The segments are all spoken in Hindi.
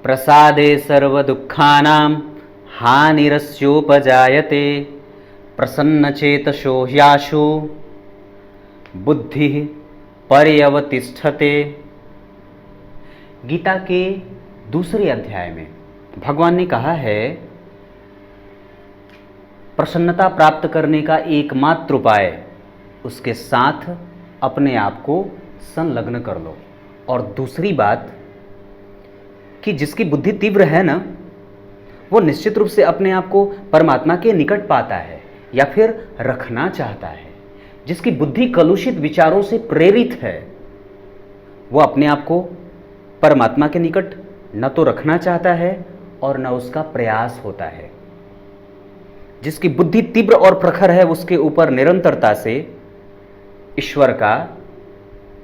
प्रसादे सर्वदुःखानां हानिरस्योपजायते प्रसन्नचेतसो ह्याशु बुद्धि पर्यवतिष्ठते। गीता के दूसरे अध्याय में भगवान ने कहा है, प्रसन्नता प्राप्त करने का एकमात्र उपाय उसके साथ अपने आप को संलग्न कर लो। और दूसरी बात कि जिसकी बुद्धि तीव्र है ना, वो निश्चित रूप से अपने आप को परमात्मा के निकट पाता है या फिर रखना चाहता है। जिसकी बुद्धि कलुषित विचारों से प्रेरित है, वो अपने आप को परमात्मा के निकट न तो रखना चाहता है और न उसका प्रयास होता है। जिसकी बुद्धि तीव्र और प्रखर है, उसके ऊपर निरंतरता से ईश्वर का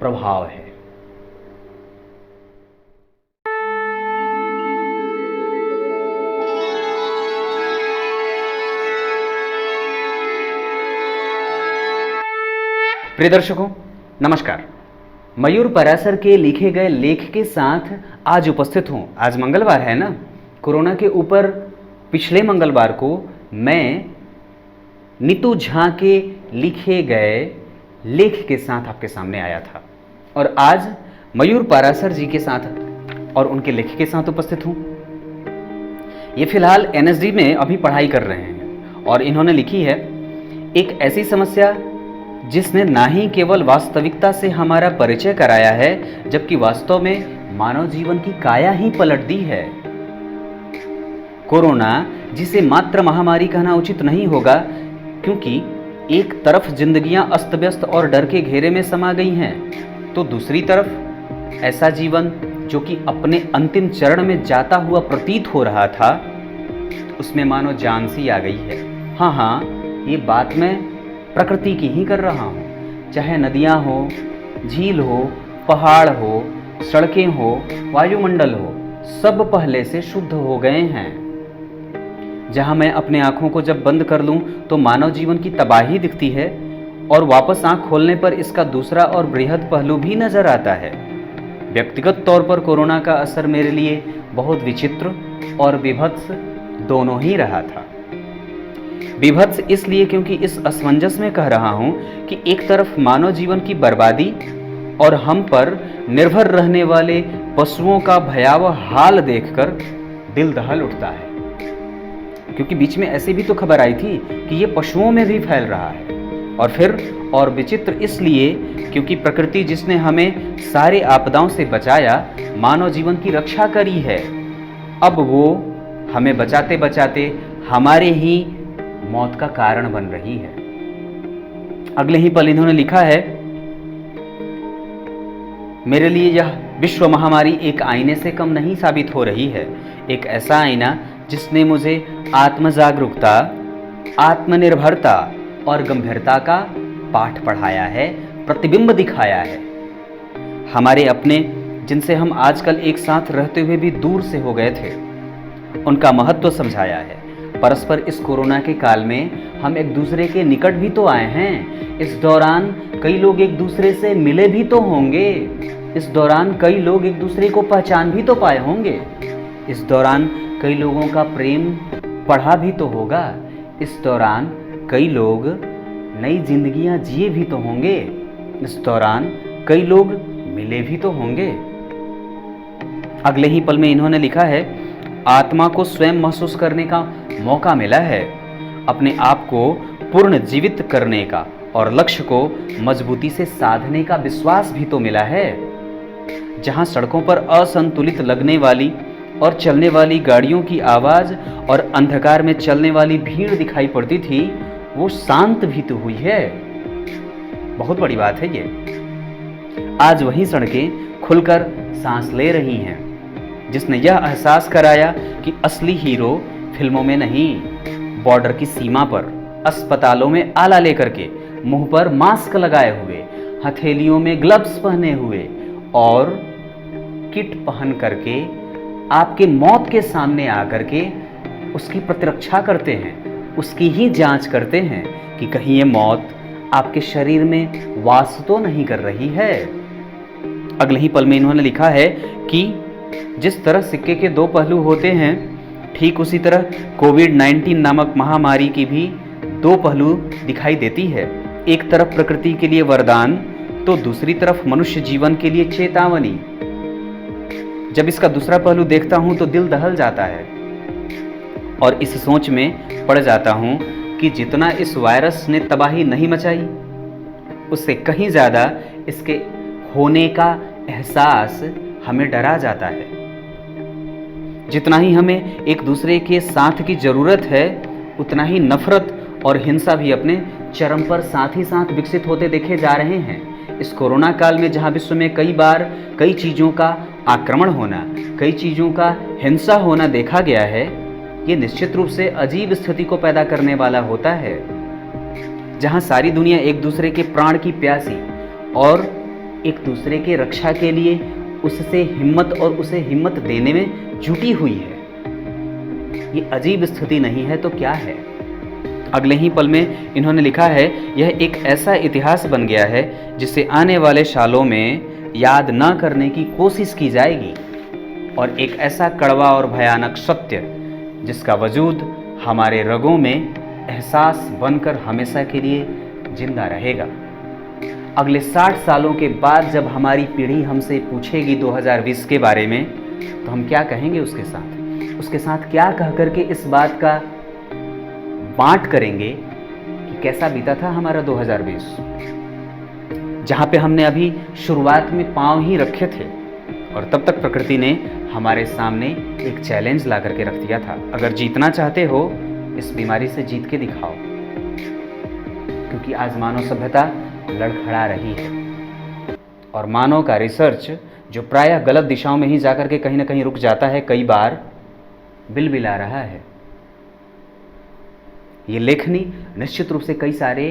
प्रभाव है। प्रिय दर्शकों, नमस्कार। मयूर पराशर के लिखे गए लेख के साथ आज उपस्थित हूँ। आज मंगलवार है ना, कोरोना के ऊपर पिछले मंगलवार को मैं नीतू झा के लिखे गए लेख के साथ आपके सामने आया था और आज मयूर पराशर जी के साथ और उनके लेख के साथ उपस्थित हूँ। ये फिलहाल एनएसडी में अभी पढ़ाई कर रहे हैं और इन्होंने लिखी है एक ऐसी समस्या जिसने ना ही केवल वास्तविकता से हमारा परिचय कराया है, जबकि वास्तव में मानव जीवन की काया ही पलट दी है। कोरोना, जिसे मात्र महामारी कहना उचित नहीं होगा, क्योंकि एक तरफ जिंदगियां अस्त व्यस्त और डर के घेरे में समा गई हैं, तो दूसरी तरफ ऐसा जीवन जो कि अपने अंतिम चरण में जाता हुआ प्रतीत हो रहा था, उसमें मानो जान सी आ गई है। हाँ, ये बात मैं प्रकृति की ही कर रहा हूँ। चाहे नदियाँ हो, झील हो, पहाड़ हो, सड़कें हो, वायुमंडल हो, सब पहले से शुद्ध हो गए हैं। जहाँ मैं अपने आँखों को जब बंद कर लूँ तो मानव जीवन की तबाही दिखती है और वापस आँख खोलने पर इसका दूसरा और बृहद पहलू भी नजर आता है। व्यक्तिगत तौर पर कोरोना का असर मेरे लिए बहुत विचित्र और विभत्स दोनों ही रहा था। विभत्स इसलिए क्योंकि इस असमंजस में कह रहा हूं कि एक तरफ मानव जीवन की बर्बादी और हम पर निर्भर रहने वाले पशुओं का भयावह हाल देखकर दिल दहल उठता है, क्योंकि बीच में ऐसी भी तो खबर आई थी कि ये पशुओं में भी फैल रहा है। और फिर और विचित्र इसलिए क्योंकि प्रकृति जिसने हमें सारे आपदाओं से बचाया, मानव जीवन की रक्षा करी है, अब वो हमें बचाते बचाते हमारे ही मौत का कारण बन रही है। अगले ही पल इन्होंने लिखा है, मेरे लिए यह विश्व महामारी एक आईने से कम नहीं साबित हो रही है। एक ऐसा आईना जिसने मुझे आत्म जागरूकता, आत्मनिर्भरता और गंभीरता का पाठ पढ़ाया है, प्रतिबिंब दिखाया है। हमारे अपने, जिनसे हम आजकल एक साथ रहते हुए भी दूर से हो गए थे, उनका महत्व समझाया है। परस्पर इस कोरोना के काल में हम एक दूसरे के निकट भी तो आए हैं। इस दौरान कई लोग एक दूसरे से मिले भी तो होंगे। इस दौरान कई लोग एक दूसरे को पहचान भी तो पाए होंगे। इस दौरान कई लोगों का प्रेम पढ़ा भी तो होगा। इस दौरान कई लोग नई जिंदगियां जिए भी तो होंगे। इस दौरान कई लोग मिले भी तो होंगे। अगले ही पल में इन्होंने लिखा है, आत्मा को स्वयं महसूस करने का मौका मिला है, अपने आप को पूर्ण जीवित करने का और लक्ष्य को मजबूती से साधने का विश्वास भी तो मिला है। जहां सड़कों पर असंतुलित लगने वाली और चलने वाली गाड़ियों की आवाज और अंधकार में चलने वाली भीड़ दिखाई पड़ती थी, वो शांत भी तो हुई है। बहुत बड़ी बात है ये। आज वही सड़कें खुलकर सांस ले रही हैं, जिसने यह एहसास कराया कि असली हीरो फिल्मों में नहीं, बॉर्डर की सीमा पर, अस्पतालों में आला लेकर के, मुंह पर मास्क लगाए हुए, हथेलियों में ग्लव्स पहने हुए और किट पहन करके आपके मौत के सामने आकर के उसकी प्रतिरक्षा करते हैं, उसकी ही जांच करते हैं कि कहीं ये मौत आपके शरीर में वास तो नहीं कर रही है। अगले ही पल में इन्होंने लिखा है कि जिस तरह सिक्के के दो पहलू होते हैं, ठीक उसी तरह कोविड-19 नामक महामारी की भी दो पहलू दिखाई देती है। एक तरफ प्रकृति के लिए वरदान, तो दूसरी तरफ मनुष्य जीवन के लिए चेतावनी। जब इसका दूसरा पहलू देखता हूं तो दिल दहल जाता है और इस सोच में पड़ जाता हूं कि जितना इस वायरस ने तबाही नहीं मचाई, उससे कहीं ज़्यादा इसके होने का एहसास हमें डरा जाता है। जितना ही हमें एक दूसरे के साथ की ज़रूरत है, उतना ही नफरत और हिंसा भी अपने चरम पर साथ ही साथ विकसित होते देखे जा रहे हैं। इस कोरोना काल में जहां विश्व में कई बार कई चीज़ों का आक्रमण होना, कई चीज़ों का हिंसा होना देखा गया है, ये निश्चित रूप से अजीब स्थिति को पैदा करने वाला होता है, जहां सारी दुनिया एक दूसरे के प्राण की प्यासी और एक दूसरे के रक्षा के लिए उससे हिम्मत और उसे हिम्मत देने में जुटी हुई है। ये अजीब स्थिति नहीं है तो क्या है? अगले ही पल में इन्होंने लिखा है, यह एक ऐसा इतिहास बन गया है जिसे आने वाले सालों में याद न करने की कोशिश की जाएगी, और एक ऐसा कड़वा और भयानक सत्य जिसका वजूद हमारे रगों में एहसास बनकर हमेशा के लिए जिंदा रहेगा। अगले 60 सालों के बाद जब हमारी पीढ़ी हमसे पूछेगी 2020 के बारे में, तो हम क्या कहेंगे उसके साथ क्या कह करके इस बात का बांट करेंगे कि कैसा बीता था हमारा 2020, जहाँ पे हमने अभी शुरुआत में पांव ही रखे थे और तब तक प्रकृति ने हमारे सामने एक चैलेंज ला करके रख दिया था। अगर जीतना चाहते हो, इस बीमारी से जीत के दिखाओ, क्योंकि आज मानव सभ्यता लड़खड़ा रही है और मानव का रिसर्च जो प्रायः गलत दिशाओं में ही जाकर के कहीं ना कहीं रुक जाता है, कई बार बिलबिला रहा है। ये लेखनी निश्चित रूप से कई सारे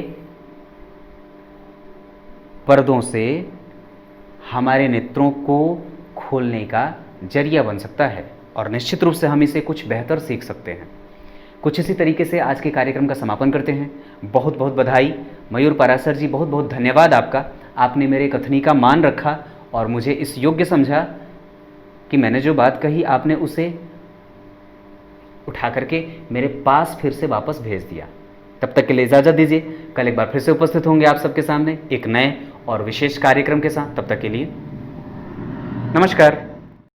पर्दों से हमारे नेत्रों को खोलने का जरिया बन सकता है और निश्चित रूप से हम इसे कुछ बेहतर सीख सकते हैं। कुछ इसी तरीके से आज के कार्यक्रम का समापन करते हैं। बहुत बहुत बधाई मयूर पराशर जी, बहुत बहुत धन्यवाद आपका। आपने मेरे कथनी का मान रखा और मुझे इस योग्य समझा कि मैंने जो बात कही आपने उसे उठा करके मेरे पास फिर से वापस भेज दिया। तब तक के लिए इजाज़त दीजिए। कल एक बार फिर से उपस्थित होंगे आप सबके सामने एक नए और विशेष कार्यक्रम के साथ। तब तक के लिए नमस्कार।